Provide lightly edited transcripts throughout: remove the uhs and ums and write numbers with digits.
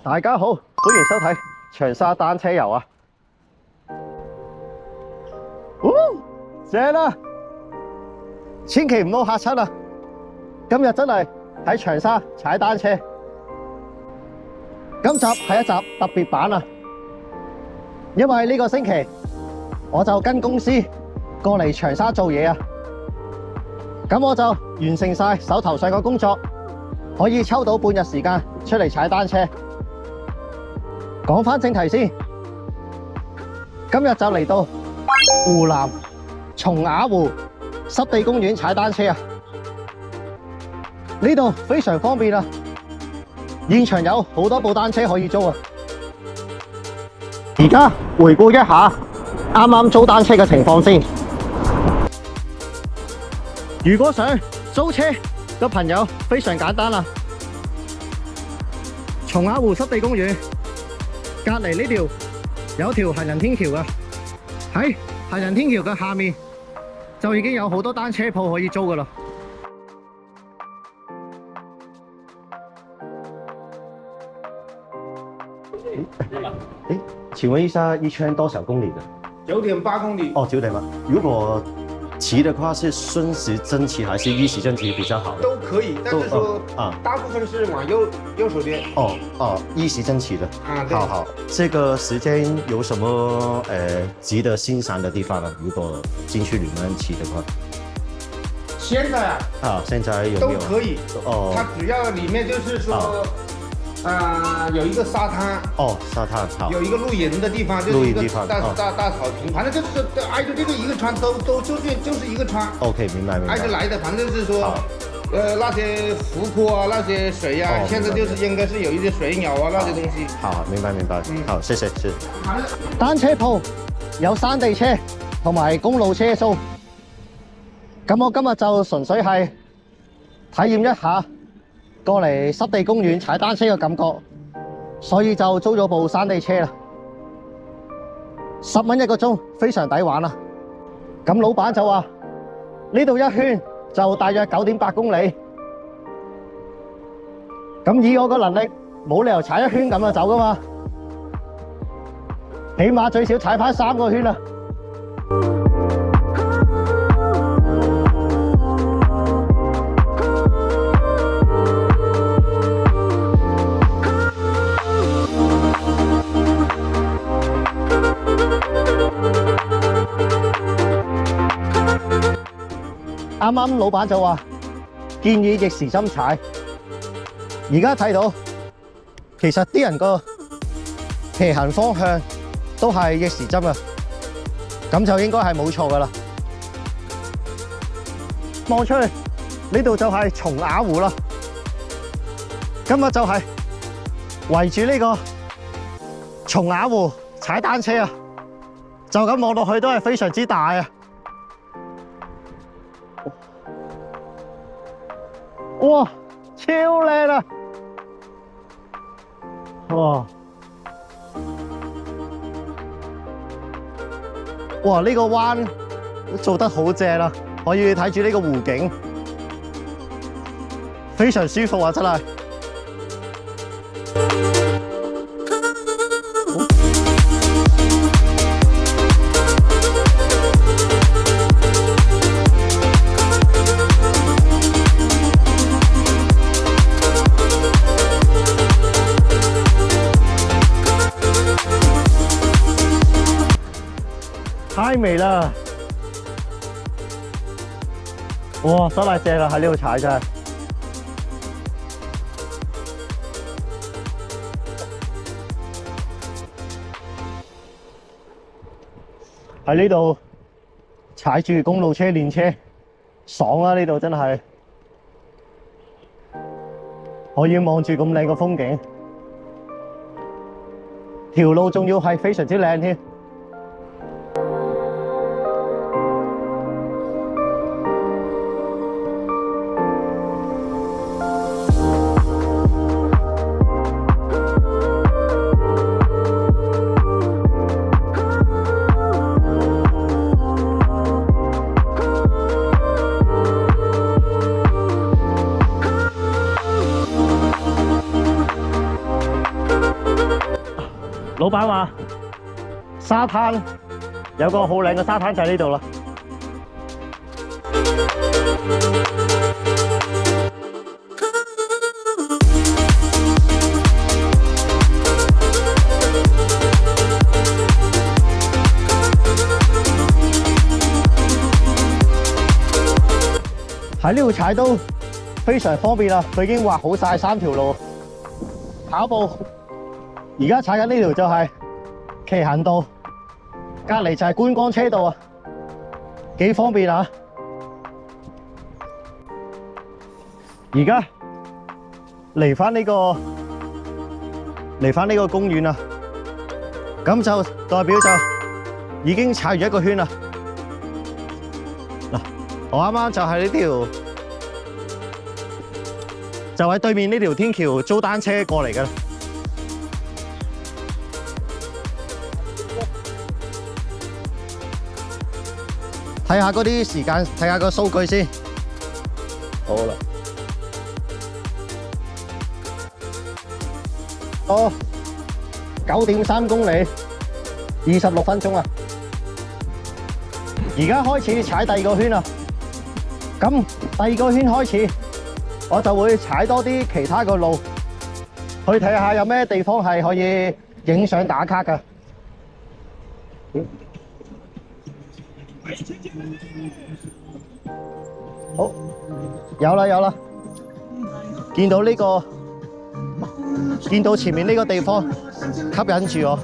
大家好，歡迎收睇長沙單車遊啊！正啦，千祈唔好嚇親啊！今日真係喺長沙踩單車。今集係一集特別版啊，因為呢個星期我就跟公司過嚟長沙做嘢啊，咁我就完成晒手頭上嘅工作，可以抽到半日時間出嚟踩單車。講返正題先，今日就嚟到湖南松雅湖濕地公園踩單車啊！呢度非常方便啊，現場有好多部單車可以租啊！而家回顧一下啱啱租單車嘅情況先。如果想租車嘅朋友非常簡單啦，松雅湖濕地公園隔籬呢條有條行人天橋噶，喺行人天橋嘅下面就已經有好多單車鋪可以租噶啦。請問一下，一圈多少公里的9.8公里。哦，9.8。如果騎的話，是順時針騎還是逆時針騎比較好？都可以，但是說大部分是往右手邊。逆時針騎的。對。好。這個時間有什麼值得欣賞的地方呢？如果進去裏面騎的話。現在現在有沒有？都可以。它主要裡面就是說，有一個沙灘。沙灘好。有一個露營的地方，就是一個大草坪，反正就是挨着這個一個川就是一個川。OK， 明白。挨着來的，反正是說，那些湖泊啊，那些水啊，現在就是應該是有一些水鳥啊那些東西。好，明白。好，謝謝。單車鋪有山地車同埋公路車租，咁我今日就純粹係體驗一下過嚟濕地公園踩單車嘅感覺，所以就租咗部山地車啦。10蚊一個鐘，非常抵玩啊！咁老闆就話呢度一圈就大約9.8公里。咁以我個能力，冇理由踩一圈咁就走噶嘛，起碼最少踩返3個圈啦。啱啱老闆就話建議逆時針踩，而家睇到其實啲人個騎行方向都係逆時針啊，咁就應該係冇錯噶啦。望出去呢度就係松雅湖啦，今日就係圍住呢個松雅湖踩單車啊，就咁望落去都係非常之大啊！哇，超靚啊！哇，呢個彎做得好正啊，可以睇住呢個湖景，非常舒服啊，真係。太美啦！哇，真係正啊！喺呢度踩真係。喺呢度踩住公路車練車，爽啊！呢度真係可以望住咁靚嘅風景，條路仲要係非常之靚添。老闆話沙灘有個好靚嘅沙灘就喺呢度啦。喺呢度踩都非常方便啦，佢已經畫好晒3條路。跑步而家踩緊呢條就係騎行道，隔離就係觀光車道啊，幾方便啊！而家嚟返呢個公園啦，咁就代表就已經踩完一個圈啦。嗱，我啱啱就係呢條，就喺對面呢條天橋租單車過嚟嘅。睇下嗰啲時間，睇下個數據先。好啦，哦，9.3公里，26分鐘啊！而家開始踩第二個圈啦。咁第二個圈開始，我就會踩多啲其他嘅路，去睇下有咩地方係可以影相打卡㗎。好，有啦，見到前面呢個地方吸引住我。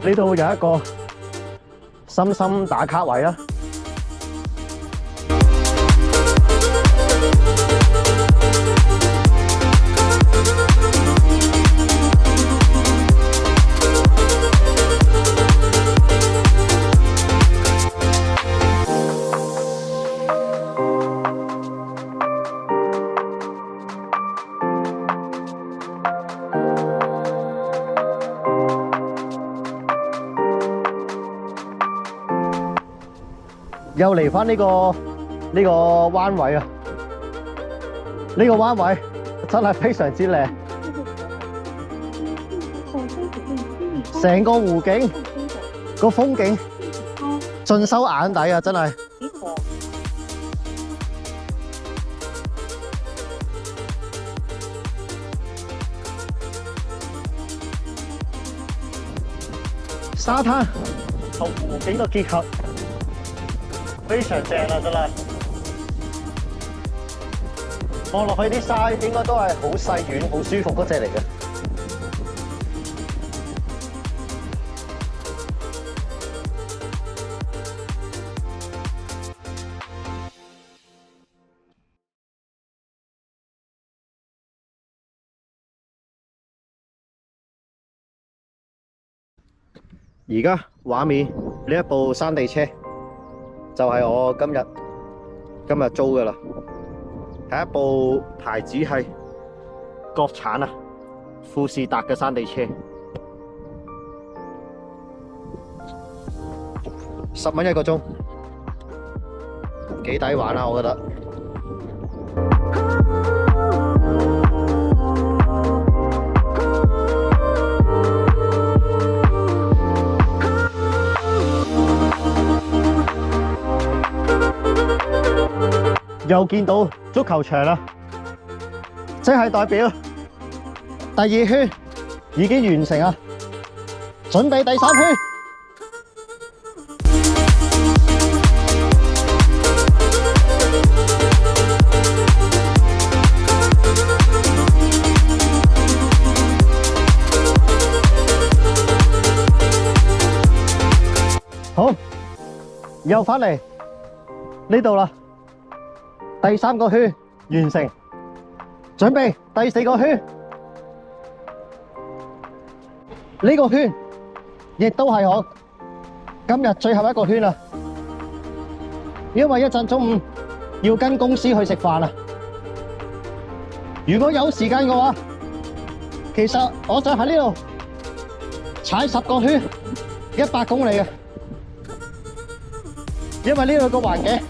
呢度有一個深深打卡位啦。又嚟返呢個彎位啊！呢個彎位真係非常之靚，成個湖景個風景盡收眼底啊！真係。沙灘同湖景嘅結合。非常正啦，真係望落去啲沙應該都係好細軟、好舒服嗰隻嚟嘅。而家畫面呢一部山地車。就係我今日租嘅啦，係一部牌子係國產啊，富士達嘅山地車，10蚊1個鐘，幾抵玩啊！我覺得。又見到足球場啦，即係代表第2圈已經完成啦，準備第3圈。好，又返嚟呢度啦。第3個圈完成，準備第4個圈。呢個圈亦都係我今日最後一個圈啦，因為一陣中午要跟公司去食飯啦。如果有時間嘅話，其實我想喺呢度踩10個圈，100公里嘅，因為呢度個環境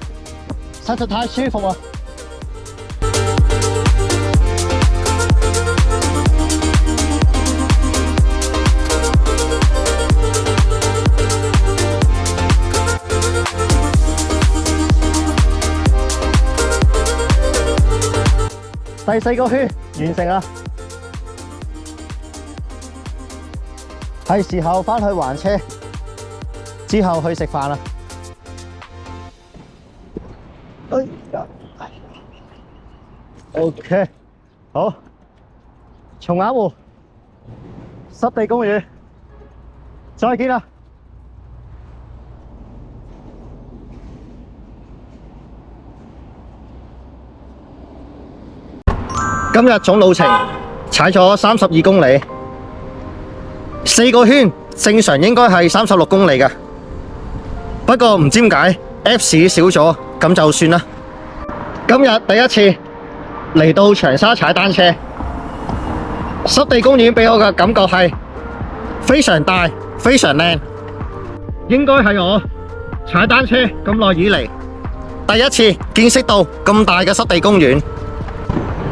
實在太舒服啦。第4個圈完成啦，係時候返去還車，之後去食飯啦。哎呀，OK， 好，松雅湖濕地公園，再見啦。今日總路程踩咗32公里，4個圈正常應該係36公里嘅，不過唔知點解 Apps 少咗，咁就算啦。今日第一次嚟到長沙踩單車，濕地公園俾我嘅感覺係非常大、非常靚，應該係我踩單車咁耐以嚟第一次見識到咁大嘅濕地公園。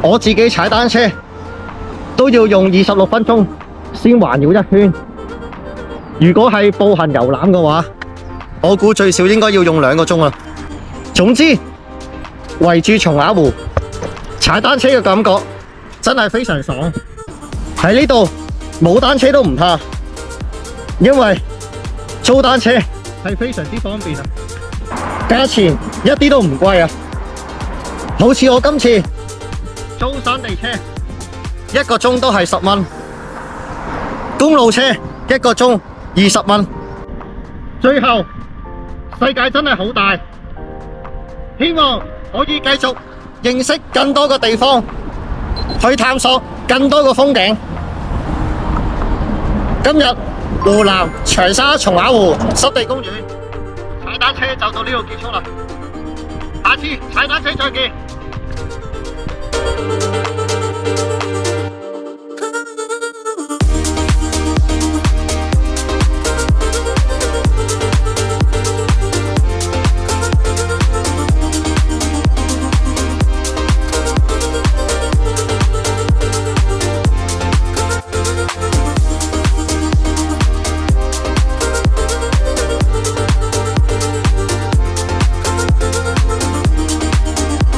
我自己踩單車都要用26分鐘先環繞一圈，如果係步行遊覽嘅話，我估最少應該要用2個鐘啦。總之，圍住松雅湖踩單車嘅感覺真係非常爽。喺呢度冇單車都唔怕，因為租單車係非常之方便啊，價錢一啲都唔貴啊。好似我今次租山地車1個鐘都係10蚊，公路車1個鐘20蚊。最後，世界真係好大，希望可以繼續認識更多嘅地方，去探索更多嘅風景。今日湖南長沙松雅湖濕地公園踩單車就到呢度結束啦，下次踩單車再見。